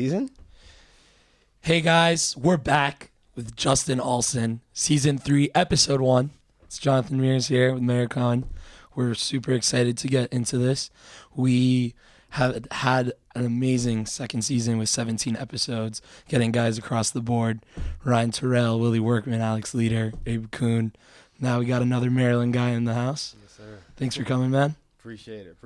Season? Hey guys, we're back with Justin Alston, Season 3, Episode 1. It's Jonathan Mears here with Maricon. We're super excited to get into this. We have had an amazing second season with 17 episodes, getting guys across the board. Ryan Terrell, Willie Workman, Alex Leader, Abe Kuhn. Now we got another Maryland guy in the house. Yes, sir. Thanks for coming, man. Appreciate it.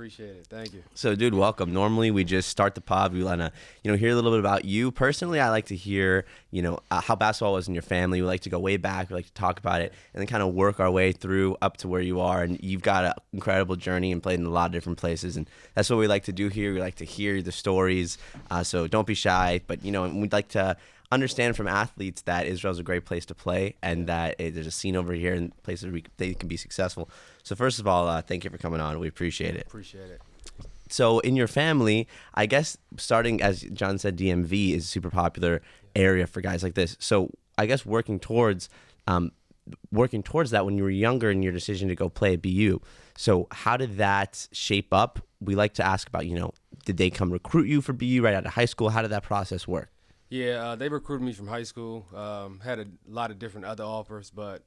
Thank you. So, dude, welcome. Normally, we just start the pod. We want to, hear a little bit about you. Personally, I like to hear, how basketball was in your family. We like to go way back. We like to talk about it and then kind of work our way through up to where you are. And you've got an incredible journey and played in a lot of different places. And that's what we like to do here. We like to hear the stories. So don't be shy. But, we'd like to understand from athletes that Israel's a great place to play and that there's a scene over here and places where they can be successful. So first of all, thank you for coming on. We appreciate it. Appreciate it. So in your family, I guess starting, as John said, DMV is a super popular area for guys like this. So I guess working towards that when you were younger in your decision to go play at BU. So how did that shape up? We like to ask about, did they come recruit you for BU right out of high school? How did that process work? Yeah, they recruited me from high school. Had a lot of different other offers, but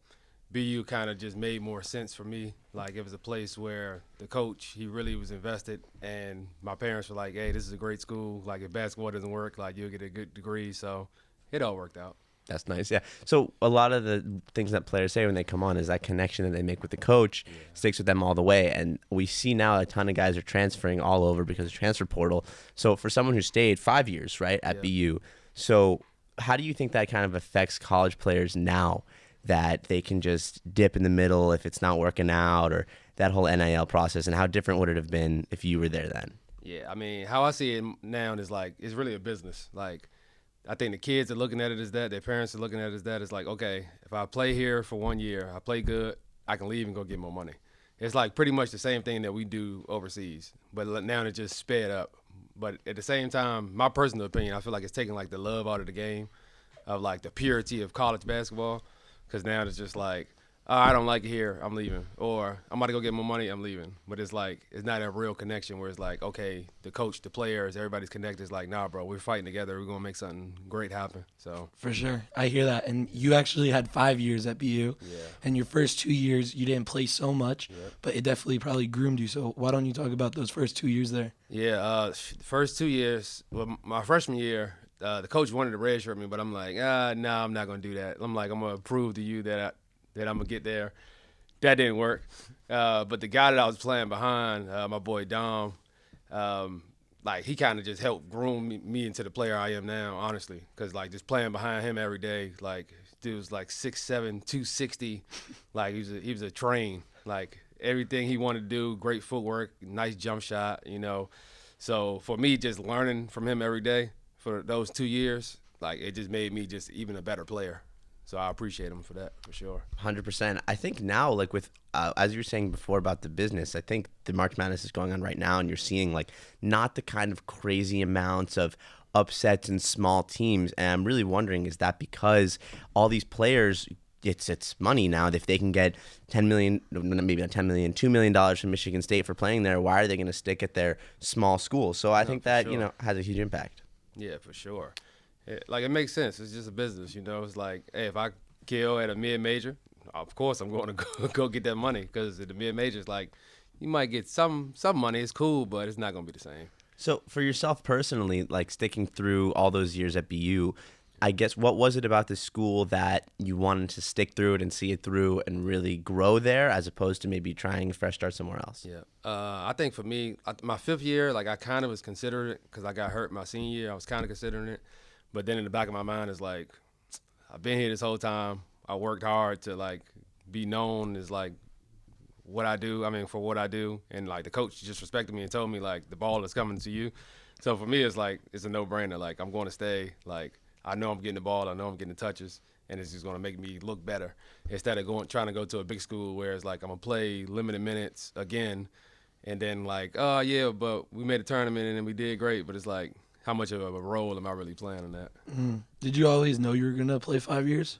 BU kind of just made more sense for me. Like, it was a place where the coach, he really was invested, and my parents were like, hey, this is a great school. Like, if basketball doesn't work, like, you'll get a good degree. So it all worked out. That's nice, yeah. So a lot of the things that players say when they come on is that connection that they make with the coach sticks with them all the way. And we see now a ton of guys are transferring all over because of transfer portal. So for someone who stayed 5 years, right, at BU, so how do you think that kind of affects college players now that they can just dip in the middle if it's not working out, or that whole NIL process, and how different would it have been if you were there then? Yeah, I mean, how I see it now is like, it's really a business. Like, I think the kids are looking at it as that. Their parents are looking at it as that. It's like, okay, if I play here for 1 year, I play good, I can leave and go get more money. It's like pretty much the same thing that we do overseas, but now it's just sped up. But at the same time, my personal opinion, I feel like it's taking like the love out of the game, of like the purity of college basketball, because now it's just like, oh, I don't like it here, I'm leaving. Or I'm about to go get more money, I'm leaving. But it's like, it's not a real connection where it's like, okay, the coach, the players, everybody's connected. It's like, nah, bro, we're fighting together. We're going to make something great happen. So For sure. I hear that. And you actually had 5 years at BU. Yeah. And your first 2 years, you didn't play so much, but it definitely probably groomed you. So why don't you talk about those first 2 years there? Yeah, the first 2 years, well, my freshman year, the coach wanted to redshirt me, but I'm like, no, I'm not going to do that. I'm like, I'm going to prove to you that I'm going to get there. That didn't work. But the guy that I was playing behind, my boy Dom, like, he kind of just helped groom me into the player I am now, honestly. Because, like, just playing behind him every day, like, dude was like 6'7", 260. Like, he was a train. Like, everything he wanted to do, great footwork, nice jump shot, So for me, just learning from him every day for those 2 years, like, it just made me just even a better player. So I appreciate him for that, for sure. 100%. I think now, like with, as you were saying before about the business, I think the March Madness is going on right now, and you're seeing like not the kind of crazy amounts of upsets in small teams. And I'm really wondering, is that because all these players, it's money now? If they can get $10 million, maybe not $10 million, $2 million from Michigan State for playing there, why are they going to stick at their small school? So I think that, sure. Has a huge impact. Yeah, for sure. It makes sense. It's just a business, It's like, hey, if I kill at a mid-major, of course I'm going to go get that money, because at the mid-majors, like, you might get some money. It's cool, but it's not going to be the same. So for yourself personally, like sticking through all those years at BU, I guess what was it about the school that you wanted to stick through it and see it through and really grow there, as opposed to maybe trying a fresh start somewhere else? Yeah. I think for me, my 5th year, like, I kind of was considering it because I got hurt my senior year. I was kind of considering it. But then in the back of my mind is like, I've been here this whole time. I worked hard to, like, be known as, like, for what I do. And, like, the coach just respected me and told me, like, the ball is coming to you. So for me, it's like, it's a no-brainer. Like, I'm going to stay. Like, I know I'm getting the ball. I know I'm getting the touches. And it's just going to make me look better. Instead of trying to go to a big school where it's like, I'm going to play limited minutes again. And then, like, oh, yeah, but we made a tournament and we did great. But it's like, how much of a role am I really playing in that? Did you always know you were going to play 5 years?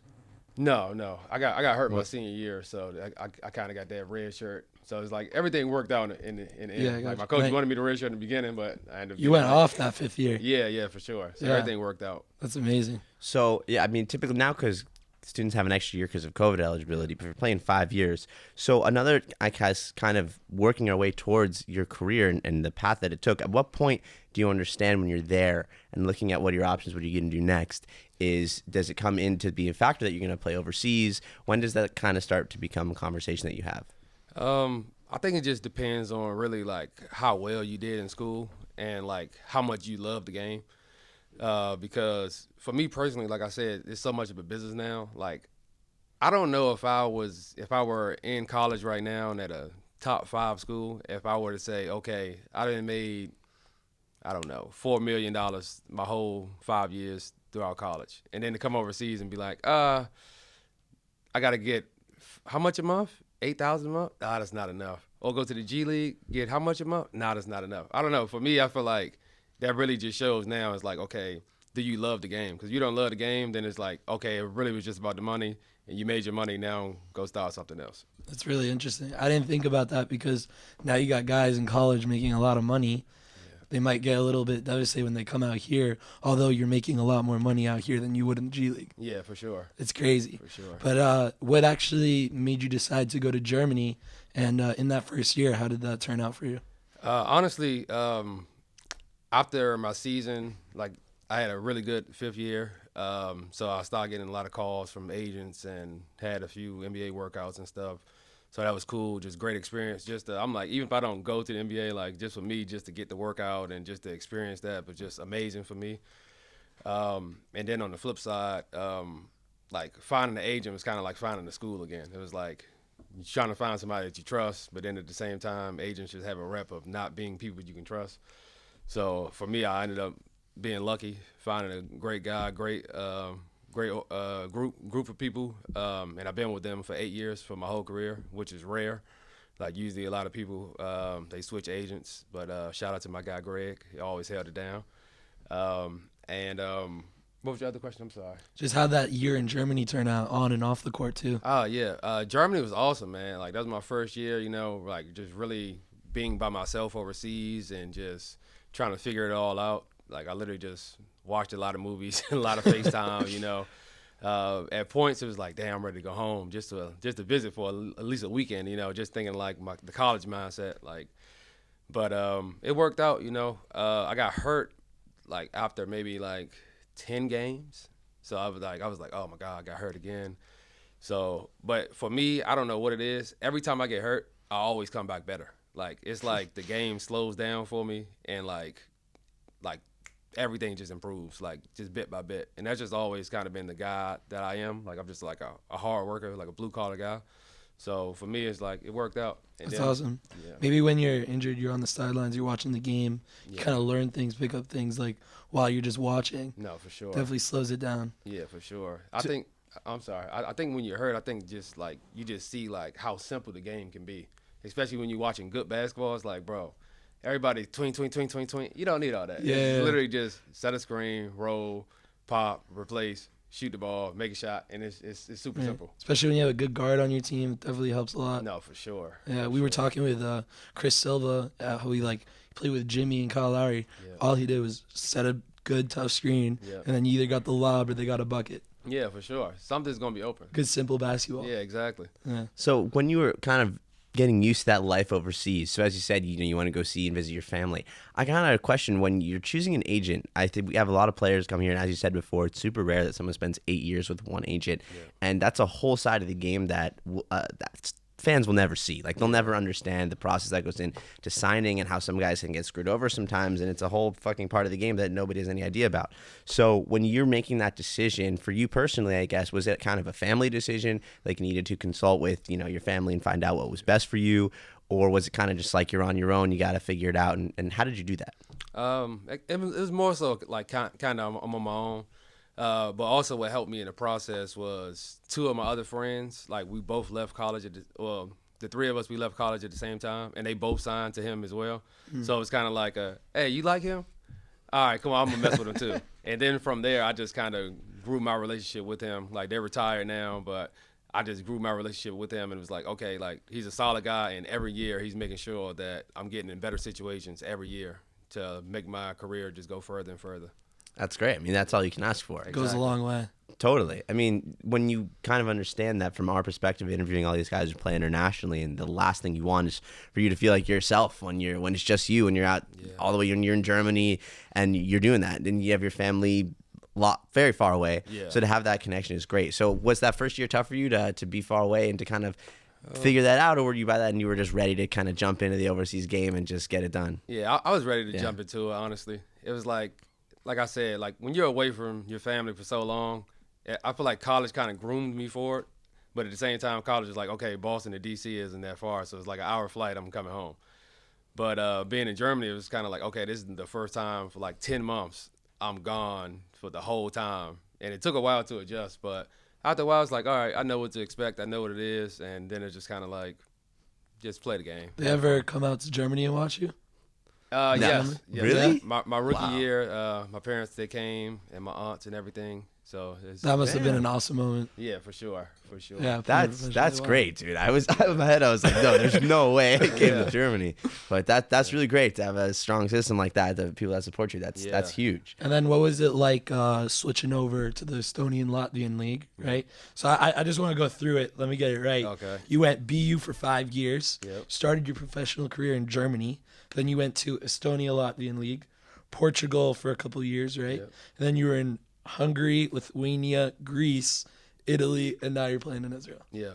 No. I got hurt my senior year, so I kind of got that red shirt. So it's like everything worked out in the end. Yeah, Like gotcha. my coach Right. wanted me to redshirt in the beginning, but I ended up. You went like, off that 5th year. Yeah, for sure. So Yeah. everything worked out. That's amazing. So, yeah, I mean, typically now because students have an extra year because of COVID eligibility, but we're playing 5 years. So another, I guess, kind of working our way towards your career and the path that it took. At what point do you understand when you're there and looking at what are your options, what are you going to do next? Does it come in to be a factor that you're going to play overseas? When does that kind of start to become a conversation that you have? I think it just depends on really like how well you did in school and like how much you love the game. Because for me personally, like I said, it's so much of a business now. Like, I don't know if I were in college right now and at a top 5 school, if I were to say, okay, I done made, I don't know, $4 million my whole 5 years throughout college. And then to come overseas and be like, I got to get how much a month? 8,000 a month? Nah, that's not enough. Or go to the G League, get how much a month? Nah, that's not enough. I don't know. For me, I feel like that really just shows now it's like, okay, do you love the game? Because you don't love the game, then it's like, okay, it really was just about the money, and you made your money, now go start something else. That's really interesting. I didn't think about that because now you got guys in college making a lot of money. They might get a little bit devastated when they come out here, although you're making a lot more money out here than you would in the G League. Yeah, for sure. It's crazy. For sure. But what actually made you decide to go to Germany? And in that first year, how did that turn out for you? Honestly, after my season, like I had a really good 5th year. So I started getting a lot of calls from agents and had a few NBA workouts and stuff. So that was cool, just great experience. I'm like, even if I don't go to the NBA, like just for me, just to get the workout and just to experience that, was just amazing for me. And then on the flip side, like finding an agent was kind of like finding a school again. It was like you're trying to find somebody that you trust, but then at the same time, agents just have a rep of not being people you can trust. So for me, I ended up being lucky, finding a great guy, great group of people, and I've been with them for 8 years for my whole career, which is rare. Like usually a lot of people, they switch agents, but shout out to my guy Greg. He always held it down. What was your other question? I'm sorry. Just how that year in Germany turned out on and off the court too. Oh, yeah. Germany was awesome, man. Like that was my first year, like just really being by myself overseas and just trying to figure it all out. Like I literally just watched a lot of movies, a lot of FaceTime, At points, it was like, damn, I'm ready to go home just to visit for at least a weekend, just thinking like the college mindset. Like, but it worked out, I got hurt like after maybe like 10 games. So I was like, oh my God, I got hurt again. So, but for me, I don't know what it is. Every time I get hurt, I always come back better. Like, it's like the game slows down for me and like everything just improves, like just bit by bit. And that's just always kind of been the guy that I am. Like I'm just like a hard worker, like a blue collar guy. So for me, it's like it worked out. And That's then, awesome. Yeah. Maybe when you're injured, you're on the sidelines, you're watching the game, you kind of learn things, pick up things like while you're just watching. No, for sure. Definitely slows it down. Yeah, for sure. I think when you're hurt, I think just like you just see like how simple the game can be, especially when you're watching good basketball. It's like, bro, everybody twing. You don't need all that. Yeah. It's literally just set a screen, roll, pop, replace, shoot the ball, make a shot, and it's super simple. Especially when you have a good guard on your team, it definitely helps a lot. No, for sure. Yeah, we were talking with Chris Silva, how he played with Jimmy and Kyle Lowry. Yeah. All he did was set a good tough screen, and then you either got the lob or they got a bucket. Yeah, for sure. Something's gonna be open. Good simple basketball. Yeah, exactly. Yeah. So when you were kind of getting used to that life overseas, so as you said, you want to go see and visit your family. I kind of had a question. When you're choosing an agent, I think we have a lot of players come here, and as you said before, it's super rare that someone spends 8 years with one agent, and that's a whole side of the game that fans will never see. Like they'll never understand the process that goes into signing and how some guys can get screwed over sometimes, and it's a whole fucking part of the game that nobody has any idea about. So when you're making that decision, for you personally, I guess, was it kind of a family decision, like you needed to consult with your family and find out what was best for you, or was it kind of just like you're on your own, you got to figure it out, and how did you do that? It was more so like kind of I'm on my own. But also what helped me in the process was 2 of my other friends, like we both left college the 3 of us, we left college at the same time, and they both signed to him as well. So it's kind of like hey, you like him? All right, come on, I'm gonna mess with him too. And then from there, I just kind of grew my relationship with him. Like they're retired now, but I just grew my relationship with him, and it was like, okay, like he's a solid guy, and every year he's making sure that I'm getting in better situations every year to make my career just go further and further. That's great. I mean, that's all you can ask for. It goes a long way. Totally. I mean, when you kind of understand that from our perspective, interviewing all these guys who play internationally, and the last thing you want is for you to feel like yourself when it's just you and you're out all the way, you're in Germany and you're doing that. Then you have your family very far away. Yeah. So to have that connection is great. So was that first year tough for you to be far away and to kind of figure that out, or were you by that and you were just ready to kind of jump into the overseas game and just get it done? Yeah, I was ready to jump into it, honestly. It was like I said, like when you're away from your family for so long, I feel like college kind of groomed me for it. But at the same time, college is like, okay, Boston to D.C. isn't that far, so it's like an hour flight, I'm coming home. But being in Germany, it was kind of like, okay, this is the first time for like 10 months I'm gone for the whole time. And it took a while to adjust, but after a while, it's like, all right, I know what to expect. I know what it is. And then it's just kind of like, just play the game. They ever come out to Germany and watch you? Yes. Really? My rookie year, my parents, they came, and my aunts and everything. So that must have been an awesome moment. Yeah, for sure. Yeah, that's great, dude. I was out of my head. I was like, no, there's no way I came to Germany. But that's really great to have a strong system like that. The people that support you. That's huge. And then what was it like switching over to the Estonian Latvian league, right? So I just want to go through it. Let me get it right. Okay. You went BU for 5 years. Yep. Started your professional career in Germany. Then you went to Estonia Latvian league, Portugal for a couple of years, right? Yep. And then you were in Hungary, Lithuania, Greece, Italy, and now you're playing in Israel. Yeah.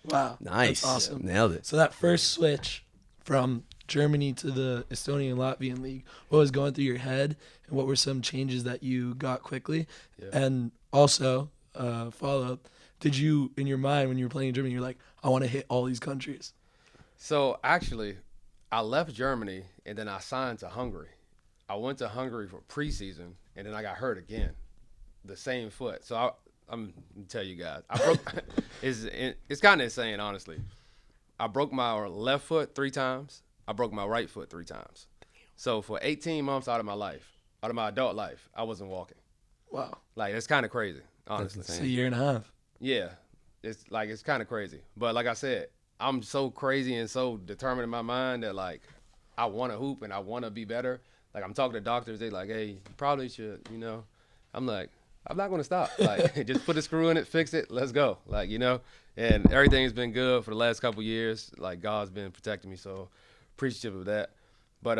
Wow. Nice. That's awesome. Nailed it. So that first switch from Germany to the Estonian Latvian league, what was going through your head, and what were some changes that you got quickly? Yeah. And also, follow up, did you, in your mind, when you were playing in Germany, you're like, I want to hit all these countries? So actually, I left Germany, and then I signed to Hungary. I went to Hungary for preseason, and then I got hurt again. The same foot. So I'm gonna tell you guys, I broke. It's kind of insane, honestly. I broke my left foot 3 times. I broke my right foot 3 times. So for 18 months out of my life, out of my adult life, I wasn't walking. Wow. Like it's kind of crazy, honestly. It's a year and a half. Yeah, it's kind of crazy. But like I said, I'm so crazy and so determined in my mind that like I want to hoop and I want to be better. Like I'm talking to doctors, they like, hey, you probably should, I'm like, I'm not going to stop. Like, just put a screw in it, fix it, let's go. Like, and everything's been good for the last couple of years. Like, God's been protecting me, so appreciative of that. But,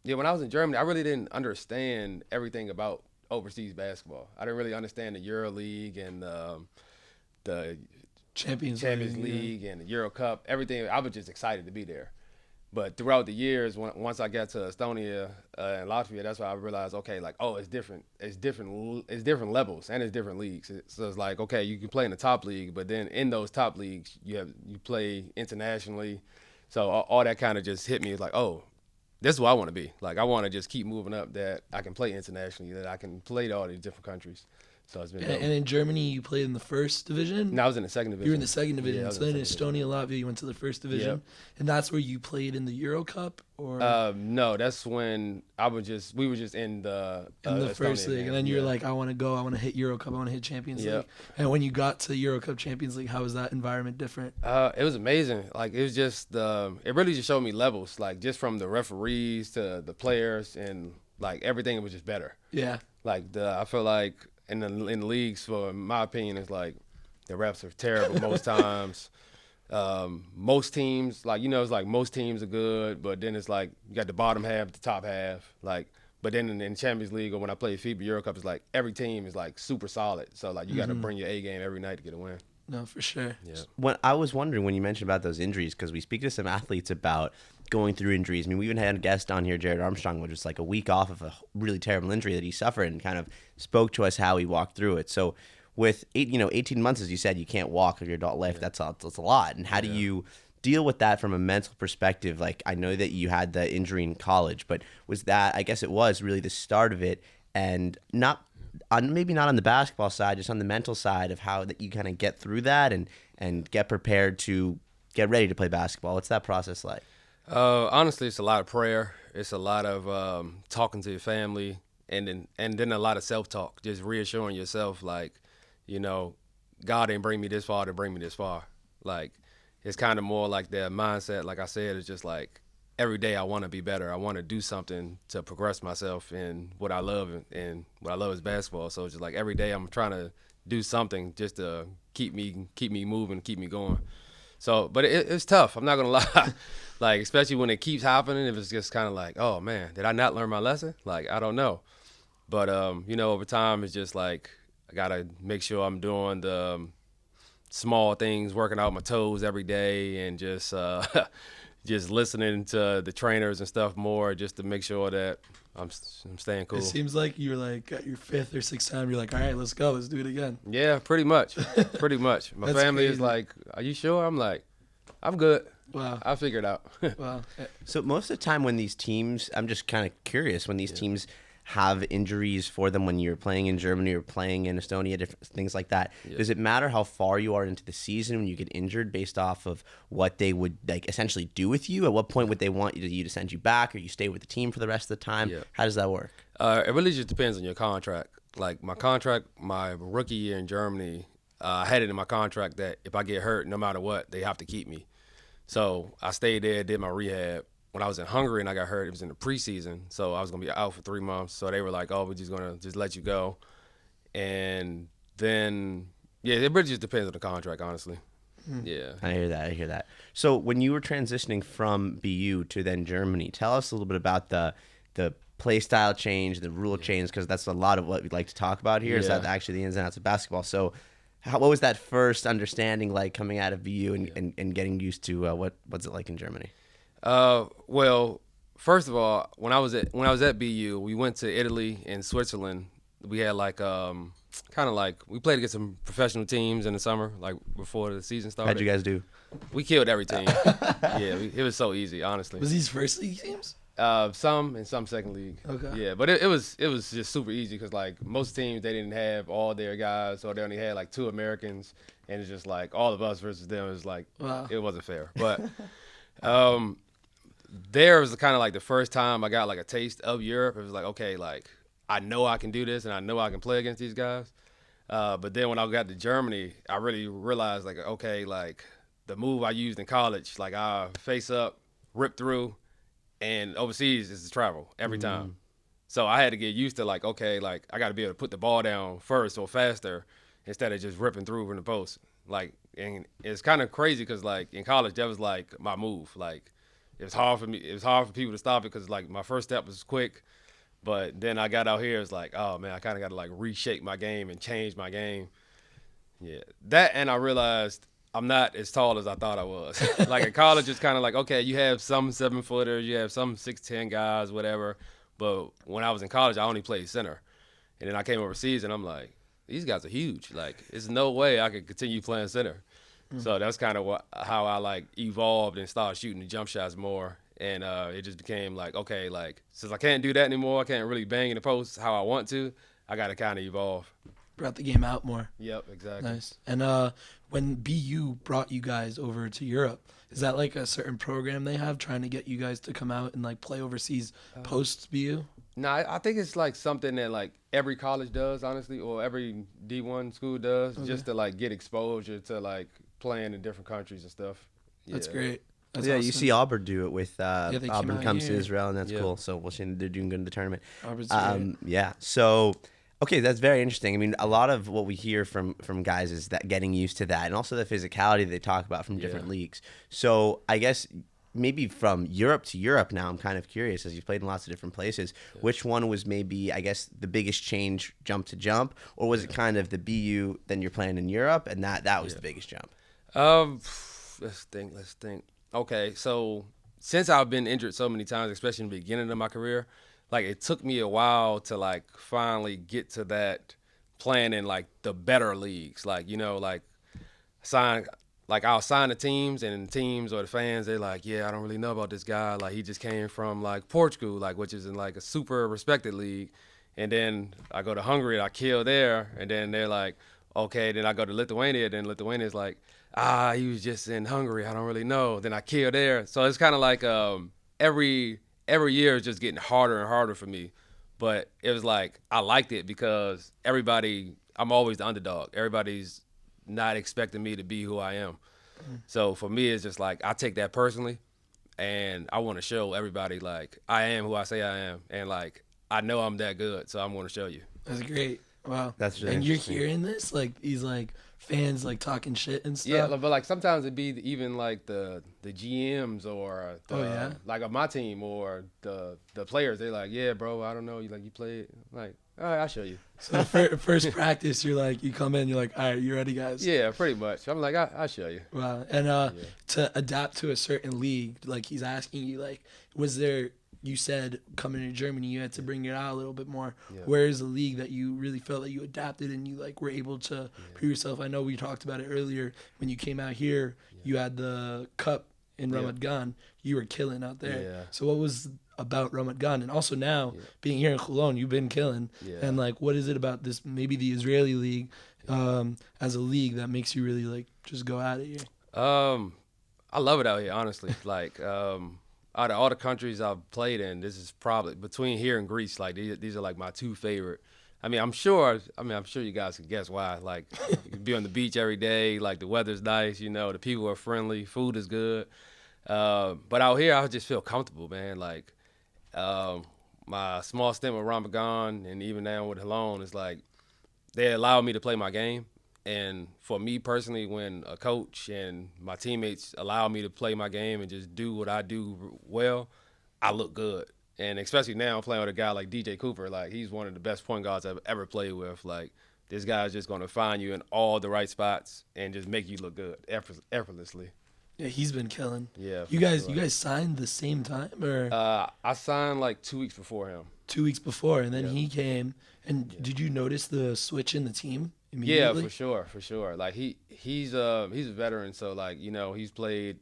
when I was in Germany, I really didn't understand everything about overseas basketball. I didn't really understand the Euro League and the Champions League and the Euro Cup, everything. I was just excited to be there. But throughout the years, once I got to Estonia and Latvia, that's why I realized, okay, like, oh, it's different. It's different levels and it's different leagues. So it's like, okay, you can play in the top league, but then in those top leagues, you play internationally. So all that kind of just hit me. It's like, oh, this is what I want to be. Like, I want to just keep moving up, that I can play internationally, that I can play to all these different countries. So it's been dope. And in Germany, you played in the first division? No, I was in the second division. You were in the second division. Yeah, so then in Estonia, Latvia, you went to the first division. Yep. And that's where you played in the Euro Cup? Or no, that's when we were just in the first Estonia league. game. And then you're like, I want to go, I want to hit Euro Cup, I want to hit Champions League. And when you got to Euro Cup, Champions League, how was that environment different? It was amazing. Like, it was just, it really just showed me levels, like just from the referees to the players, and like everything was just better. Yeah. Like I feel like in the leagues, for my opinion, it's like the refs are terrible most times. Most teams, like, it's like most teams are good, but then it's like you got the bottom half, the top half. Like, but then in Champions League, or when I play FIBA Euro Cup, it's like every team is like super solid. So like you got to bring your A game every night to get a win. No, for sure. Yeah. When I was wondering when you mentioned about those injuries, because we speak to some athletes about going through injuries. I mean, we even had a guest on here, Jared Armstrong, which was like a week off of a really terrible injury that he suffered, and kind of spoke to us how he walked through it. So with 18 months, as you said, you can't walk with your adult life. That's a lot. And how do you deal with that from a mental perspective? Like, I know that you had the injury in college, but was that, I guess it was really the start of it, and maybe not on the basketball side, just on the mental side of how that you kind of get through that and get prepared to get ready to play basketball. What's that process like? Honestly, it's a lot of prayer. It's a lot of talking to your family, and then a lot of self-talk, just reassuring yourself, like, God didn't bring me this far to bring me this far. Like, it's kind of more like that mindset. Like I said, it's just like every day I want to be better. I want to do something to progress myself in what I love, and what I love is basketball. So it's just like every day I'm trying to do something just to keep me moving, keep me going. So, but it's tough. I'm not gonna lie. Like, especially when it keeps happening, if it's just kind of like, oh man, did I not learn my lesson? Like, I don't know. But over time, it's just like I gotta make sure I'm doing the small things, working out my toes every day, and just just listening to the trainers and stuff more, just to make sure that I'm staying cool. It seems like you're like at your 5th or 6th time. You're like, all right, let's go, let's do it again. Yeah, pretty much, pretty much. My family is like, "Are you sure?" I'm like, "I'm good. Wow, I'll figure it out." wow. So most of the time when these teams, I'm just kind of curious, when these teams have injuries for them when you're playing in Germany or playing in Estonia, different things like that. Yeah. Does it matter how far you are into the season when you get injured based off of what they would like essentially do with you? At what point would they want you to send you back, or you stay with the team for the rest of the time? Yeah. How does that work? It really just depends on your contract. Like my contract, my rookie year in Germany, I had it in my contract that if I get hurt, no matter what, they have to keep me. So I stayed there, did my rehab. When I was in Hungary and I got hurt, it was in the preseason, so I was going to be out for 3 months. So they were like, oh, we're just going to just let you go. And then, yeah, it really just depends on the contract, honestly. Yeah. I hear that. So when you were transitioning from BU to then Germany, tell us a little bit about the play style change, the rule change, because that's a lot of what we'd like to talk about here, is that actually the ins and outs of basketball. So what was that first understanding like coming out of BU and getting used to what's it like in Germany? Well, first of all, when I was at BU, we went to Italy and Switzerland. We had like kind of like we played against some professional teams in the summer, like before the season started. How'd you guys do? We killed every team. It was so easy, honestly. Was these first league teams? Some and some second league. Okay. Yeah, but it was just super easy because like most teams, they didn't have all their guys, or they only had like 2 Americans, and it's just like all of us versus them. It was like, wow. It wasn't fair. But there was kind of like the first time I got like a taste of Europe. It was like, okay, like I know I can do this and I know I can play against these guys. But then when I got to Germany, I really realized like, okay, like the move I used in college, like I face up, rip through, and overseas is to travel every time. So I had to get used to like, okay, like I got to be able to put the ball down first or faster instead of just ripping through from the post. Like, and it's kind of crazy because like in college, that was like my move. Like, it was hard for me. It was hard for people to stop it because like my first step was quick, but then I got out here. It's like, oh man, I kind of got to like reshape my game and change my game. Yeah, that, and I realized I'm not as tall as I thought I was. Like in college, it's kind of like, okay, you have some 7-footers, you have some 6'10" guys, whatever. But when I was in college, I only played center, and then I came overseas, and I'm like, these guys are huge. Like, there's no way I could continue playing center. So that's kind of how I like evolved and started shooting the jump shots more, and it just became like, okay, like since I can't do that anymore, I can't really bang in the post how I want to. I got to kind of evolve. Brought the game out more. Yep, exactly. Nice. And when BU brought you guys over to Europe, is that like a certain program they have trying to get you guys to come out and like play overseas post BU? No, I think it's like something that like every college does, honestly, or every D1 school does, just to like get exposure to like playing in different countries and stuff. That's great. That's awesome. awesome. You see Auburn do it with Auburn comes to here. Israel, and that's cool. So we'll see, they're doing good in the tournament. Auburn's great. Yeah. So, okay, that's very interesting. I mean, a lot of what we hear from guys is that getting used to that, and also the physicality they talk about from different leagues. So I guess maybe from Europe to Europe now, I'm kind of curious, as you've played in lots of different places, which one was maybe, I guess, the biggest change jump to jump, or was it kind of the BU, then you're playing in Europe, and that was the biggest jump? Let's think. Okay, so since I've been injured so many times, especially in the beginning of my career, like it took me a while to like finally get to that playing in like the better leagues. Like, you know, like I'll sign the teams, and the teams or the fans, they're like, yeah, I don't really know about this guy. Like, he just came from like Portugal, like, which is in like a super respected league. And then I go to Hungary and I kill there, and then they're like, okay, then I go to Lithuania, then Lithuania's like, he was just in Hungary, I don't really know. Then I kill there. So it's kind of like every year is just getting harder and harder for me. But it was like I liked it because I'm always the underdog. Everybody's not expecting me to be who I am. So for me, it's just like I take that personally, and I want to show everybody like I am who I say I am, and like I know I'm that good, so I'm going to show you. That's great. Wow. That's really and you're interesting. hearing this, like these like fans like talking shit and stuff. Yeah, but like sometimes it'd be even like the GMs or like of my team or the players. They like, yeah, bro, I don't know, you played. Like, all right, I'll show you. So first practice, you're like, you come in, you're like, all right, you ready, guys? Yeah, pretty much. I'm like, I'll show you. Wow. And to adapt to a certain league, like he's asking you, like, was there? You said coming to Germany, you had to bring it out a little bit more. Yeah. Where is the league that you really felt that you adapted and you like were able to prove yourself? I know we talked about it earlier when you came out here. You had the cup in Ramat Gan. You were killing out there. Yeah. So what was about Ramat Gan? And also now being here in Holon, you've been killing. Yeah. And like, what is it about this? Maybe the Israeli league as a league that makes you really like just go at it here. I love it out here, honestly. Like. Out of all the countries I've played in, this is probably between here and Greece. Like these are like my two favorite. I mean, I'm sure you guys can guess why. Like, you can be on the beach every day. Like the weather's nice. The people are friendly. Food is good. But out here, I just feel comfortable, man. Like, my small stint with Ramadan and even now with Holon is like they allow me to play my game. And for me personally, when a coach and my teammates allow me to play my game and just do what I do well, I look good. And especially now I'm playing with a guy like DJ Cooper. Like, he's one of the best point guards I've ever played with. Like, this guy's just going to find you in all the right spots and just make you look good effortlessly. Yeah, he's been killing. Yeah. You guys signed the same time or? I signed like 2 weeks before him. 2 weeks before, and then he came. And did you notice the switch in the team immediately? Yeah, for sure. Like he's a veteran, so like he's played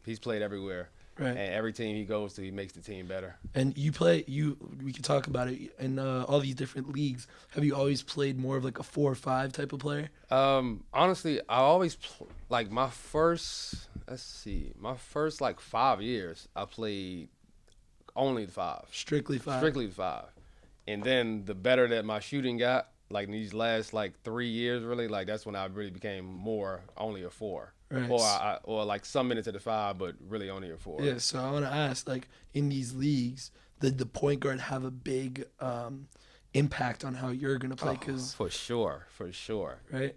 everywhere. Right. And every team he goes to, he makes the team better. And we could talk about it in all these different leagues. Have you always played more of like a 4 or 5 type of player? Honestly, I always like my first like 5 years, I played only the 5. Strictly 5. Strictly the 5. And then the better that my shooting got, like in these last like 3 years, really, like that's when I really became more only a 4. Right. Or like some minutes at the 5, but really only a 4. Yeah, so I want to ask, like, in these leagues, did the point guard have a big impact on how you're going to play? Cause, for sure. Right?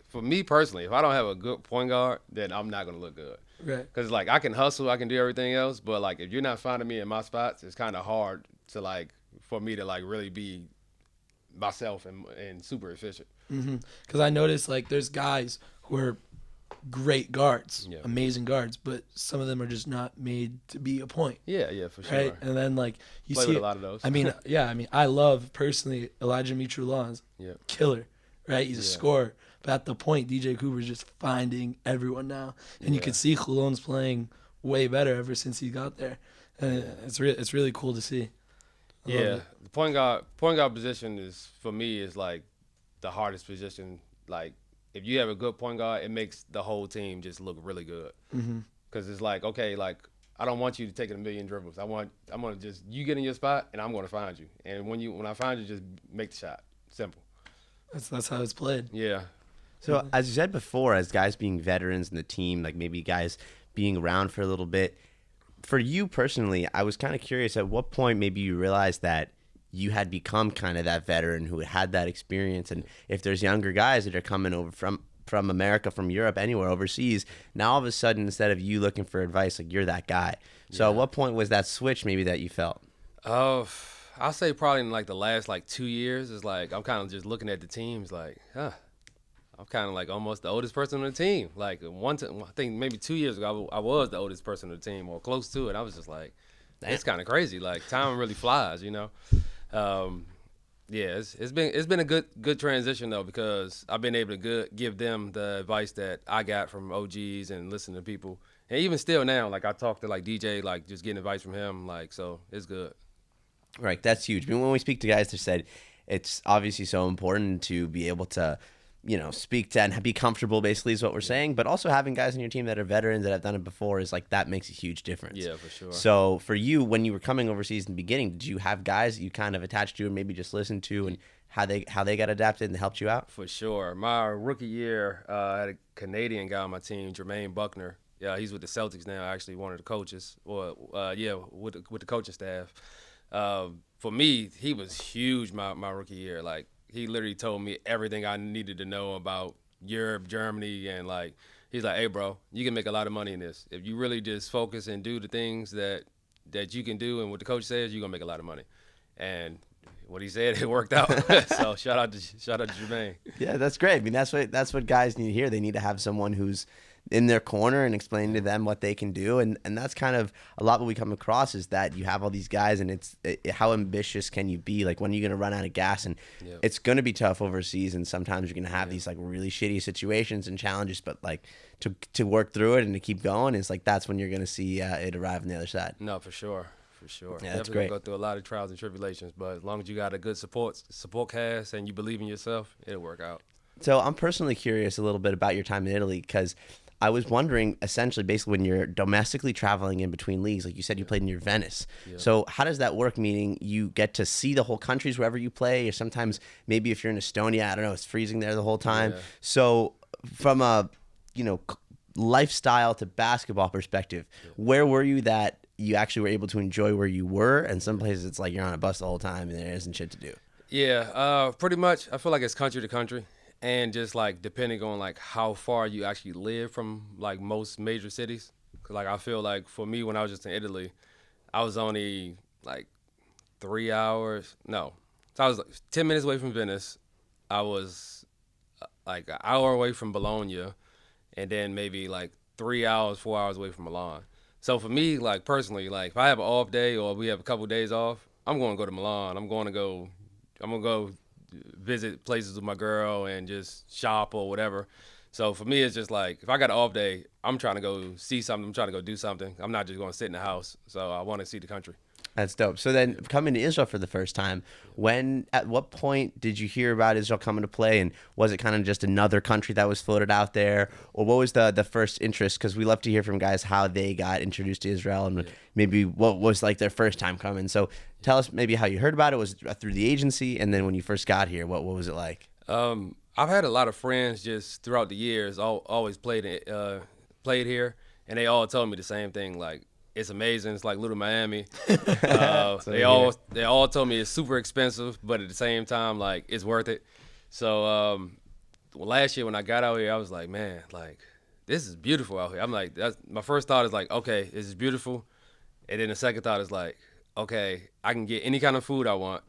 For me personally, if I don't have a good point guard, then I'm not going to look good. Right. Because, like, I can hustle, I can do everything else, but, like, if you're not finding me in my spots, it's kind of hard to, like, for me to, like, really be myself and super efficient. Because I noticed, like, there's guys who are great guards, amazing guards, but some of them are just not made to be a point. Yeah, for sure. Right? And then, like, you Play see with a lot of those. I mean, I love, personally, Elijah Mitrulon's killer, right? He's a scorer. But at the point, DJ Cooper's just finding everyone now. And you can see Holon's playing way better ever since he got there. And it's really cool to see. The point guard position is, for me, is like the hardest position. Like, if you have a good point guard, it makes the whole team just look really good. Because it's like, okay, like, I don't want you to take a million dribbles. I'm going to just, you get in your spot, and I'm going to find you. And when I find you, just make the shot. Simple. That's how it's played. Yeah. So as you said before, as guys being veterans in the team, like maybe guys being around for a little bit, for you personally, I was kind of curious at what point maybe you realized that you had become kind of that veteran who had that experience. And if there's younger guys that are coming over from America, from Europe, anywhere overseas, now all of a sudden, instead of you looking for advice, like you're that guy. So at what point was that switch maybe that you felt? I'll say probably in like the last like 2 years is like I'm kind of just looking at the teams like, I'm kind of like almost the oldest person on the team. Like I think maybe 2 years ago, I was the oldest person on the team or close to it. I was just like, it's kind of crazy. Like time really flies, It's been a good transition though, because I've been able to give them the advice that I got from OGs and listen to people. And even still now, like I talk to like DJ, like just getting advice from him, like, so it's good. Right, that's huge. I mean, when we speak to guys, they said it's obviously so important to be able to, speak to and be comfortable, basically, is what we're saying. But also having guys on your team that are veterans that have done it before is like that makes a huge difference. Yeah, for sure. So for you, when you were coming overseas in the beginning, did you have guys that you kind of attached to and maybe just listened to and how they got adapted and helped you out? For sure. My rookie year, I had a Canadian guy on my team, Jermaine Buckner. Yeah, he's with the Celtics now. Actually, one of the coaches. With the coaching staff. For me, he was huge my rookie year. Like, he literally told me everything I needed to know about Europe, Germany, and like, he's like, hey, bro, you can make a lot of money in this. If you really just focus and do the things that you can do and what the coach says, you're going to make a lot of money. And what he said, it worked out. So shout out to Jermaine. Yeah, that's great. I mean, that's what guys need to hear. They need to have someone who's in their corner and explaining to them what they can do. And that's kind of a lot what we come across is that you have all these guys and how ambitious can you be? Like, when are you going to run out of gas? And it's going to be tough overseas. And sometimes you're going to have these like really shitty situations and challenges, but like to work through it and to keep going is like, that's when you're going to see it arrive on the other side. No, for sure. For sure. Yeah, that's Definitely great. Go through a lot of trials and tribulations, but as long as you got a good support cast and you believe in yourself, it'll work out. So I'm personally curious a little bit about your time in Italy, because I was wondering, essentially, basically, when you're domestically traveling in between leagues, like you said, you played near Venice. Yeah. So how does that work? Meaning you get to see the whole countries wherever you play, or sometimes maybe if you're in Estonia, I don't know, it's freezing there the whole time. Yeah. So from a, lifestyle to basketball perspective, where were you that you actually were able to enjoy where you were? And some places it's like you're on a bus the whole time and there isn't shit to do. Yeah, pretty much. I feel like it's country to country. And just like depending on like how far you actually live from like most major cities. 'Cause like I feel like for me when I was just in Italy, I was only like 3 hours. No, so I was like 10 minutes away from Venice. I was like an hour away from Bologna, and then maybe like 3 hours, 4 hours away from Milan. So for me, like personally, like if I have an off day or we have a couple of days off, I'm going to go to Milan. I'm going to go visit places with my girl and just shop or whatever. So for me, it's just like if I got an off day, I'm trying to go see something. I'm trying to go do something. I'm not just going to sit in the house. So I want to see the country. That's dope. So then coming to Israel for the first time, at what point did you hear about Israel coming to play? And was it kind of just another country that was floated out there? Or what was the first interest? Because we love to hear from guys how they got introduced to Israel and maybe what was like their first time coming. So tell us maybe how you heard about it. Was it through the agency? And then when you first got here, what was it like? I've had a lot of friends just throughout the years, always played here. And they all told me the same thing, like, it's amazing. It's like Little Miami. They all told me it's super expensive, but at the same time, like, it's worth it. So last year when I got out here, I was like, man, like, this is beautiful out here. I'm like, my first thought is like, okay, this is beautiful. And then the second thought is like, okay, I can get any kind of food I want.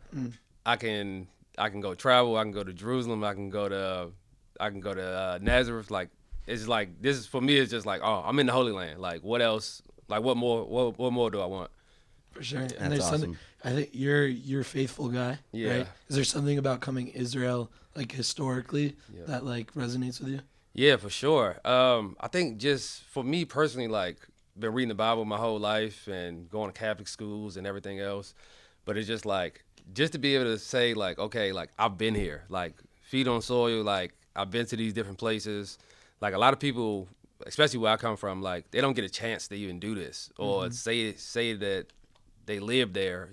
I can go travel. I can go to Jerusalem. I can go to Nazareth. Like, it's like, this is for me. It's just like, oh, I'm in the Holy Land. Like, what else? Like, what more do I want? For sure. And That's there's awesome. something, I think you're a faithful guy, right? Is there something about coming Israel, like historically, that like resonates with you? Yeah, for sure. I think just for me personally, like, been reading the Bible my whole life and going to Catholic schools and everything else. But it's just like, just to be able to say like, okay, like I've been here, like feet on soil, like I've been to these different places. Like a lot of people, especially where I come from, like they don't get a chance to even do this or say that they live there,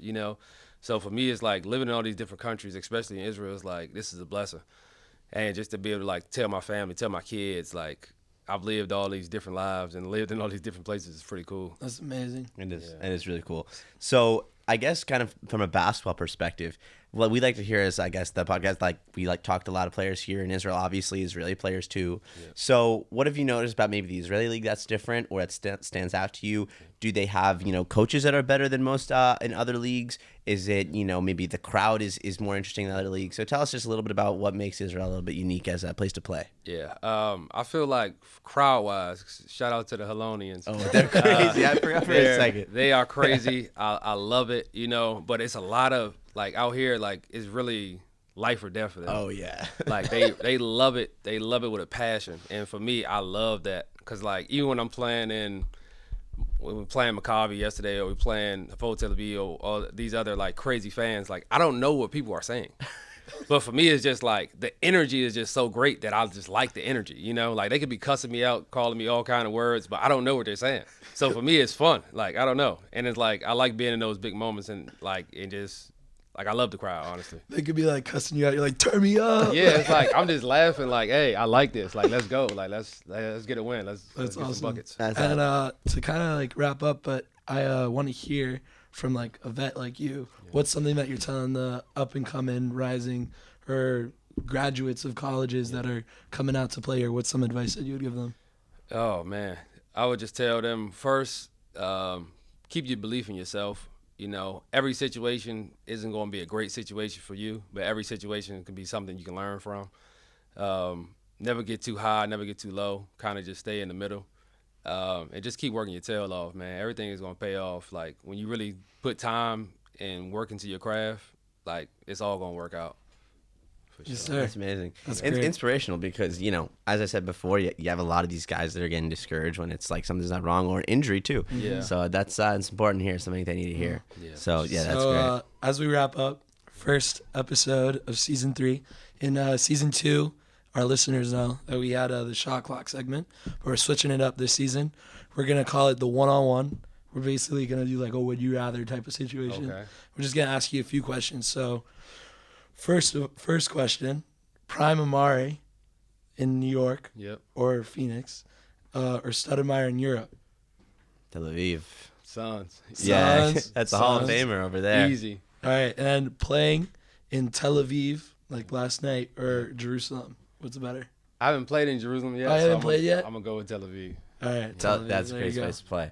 So for me, it's like living in all these different countries, especially in Israel, is like, this is a blessing. And just to be able to like tell my family, tell my kids, like I've lived all these different lives and lived in all these different places is pretty cool. That's amazing. It is. Yeah. It is really cool. So I guess kind of from a basketball perspective, what we like to hear is, I guess, the podcast, like we like talked to a lot of players here in Israel, obviously Israeli players too. Yeah. So what have you noticed about maybe the Israeli league that's different or that stands out to you? Do they have, coaches that are better than most in other leagues? Is it, maybe the crowd is more interesting than other leagues? So tell us just a little bit about what makes Israel a little bit unique as a place to play. Yeah. I feel like crowd-wise, shout out to the Holonians. Oh, they're crazy. I forgot for a second. They are crazy. I love it, but it's a lot of, like, out here, like, it's really life or death for them. Oh, yeah. Like, they love it. They love it with a passion. And for me, I love that. Because, like, even when I'm playing we were playing Maccabi yesterday, or we playing Hapoel Tel Aviv, or all these other like crazy fans, like I don't know what people are saying, but for me it's just like the energy is just so great that I just like the energy, like they could be cussing me out, calling me all kind of words, but I don't know what they're saying. So for me it's fun, like I don't know, and it's like I like being in those big moments and like it just Like, I love the crowd, honestly. They could be like cussing you out. You're like, turn me up. Yeah, it's like I'm just laughing like, hey, I like this. Like, let's go. Like, let's get a win. Let's That's get awesome. some buckets. That's And to kind of like wrap up, but I want to hear from like a vet like you. What's something that you're telling the up and coming, rising, or graduates of colleges that are coming out to play, or what's some advice that you would give them? Oh man, I would just tell them first, keep your belief in yourself. You know, every situation isn't going to be a great situation for you, but every situation can be something you can learn from. Never get too high, never get too low. Kind of just stay in the middle, and just keep working your tail off, man. Everything is going to pay off. Like, when you really put time and work into your craft, like, it's all going to work out. For Yes, sure. sir. That's amazing. That's It's great. inspirational because, as I said before, you have a lot of these guys that are getting discouraged when it's like something's not wrong, or injury too. Yeah. So that's it's important to hear, something they need to hear. Yeah. So yeah, that's So great. as we wrap up, first episode of season 3. In season 2, our listeners know that we had the shot clock segment, but we're switching it up this season. We're gonna call it the one-on-one. We're basically gonna do like a would you rather type of situation. Okay. We're just gonna ask you a few questions. So first question: Prime Amari in New York Yep. or Phoenix, or Stoudemire in Europe? Tel Aviv. Suns. Yeah, Suns. that's a Hall of Suns. Famer over there. Easy. All right, and playing in Tel Aviv like last night or Jerusalem? What's better? I haven't played in Jerusalem yet. Oh, you haven't I'm played yet? I'm gonna go with Tel Aviv. All right, Tel Aviv, That's a there great you go. place to play.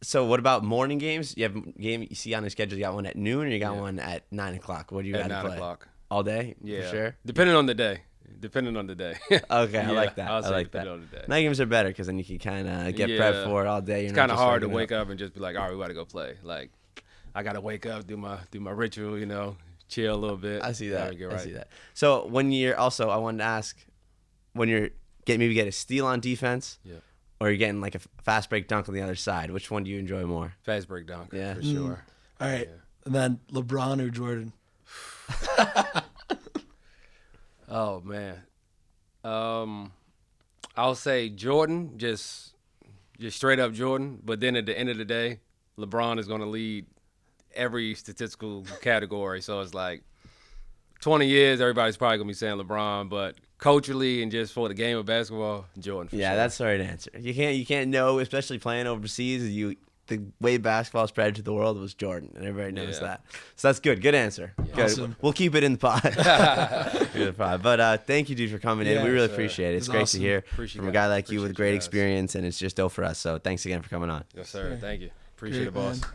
So what about morning games? You have a game you see on the schedule. You got one at noon, or you got Yeah. one at 9:00. What do you At rather 9 play? o'clock. All day? Yeah. For sure. Depending on the day. Depending on the day. Okay, I Yeah, like that. I'll I say like that. depending on the day. Night games are better because then you can kind of get prepped for it all day. It's kind of hard to wake up and just be like, all right, we got to go play. Like, I got to wake up, do my ritual, chill a little bit. I see that. Get I right. see that. So when you're also, I wanted to ask, when you're maybe get a steal on defense, Yeah. or you're getting like a fast break dunk on the other side, which one do you enjoy more? Fast break dunk. Yeah. For sure. All right, Yeah. and then LeBron or Jordan? Oh, man. I'll say Jordan, just straight up Jordan. But then at the end of the day, LeBron is going to lead every statistical category. So it's like 20 years, everybody's probably going to be saying LeBron. But culturally and just for the game of basketball, Jordan for Yeah, sure. that's the right answer. You can't know, especially playing overseas. The way basketball spread to the world was Jordan, and everybody knows Yeah. that. So that's good. Good answer. Good. Awesome. We'll keep it in the pod. Keep it in the pod. But thank you, dude, for coming in. Yeah, We really sir. appreciate it. It's It's great awesome. to hear Appreciate from a it. guy like you with Appreciate great you guys. experience, and it's just dope for us. So thanks again for coming on. Yes, sir. Sure. Thank you. Appreciate Great, it, boss. man.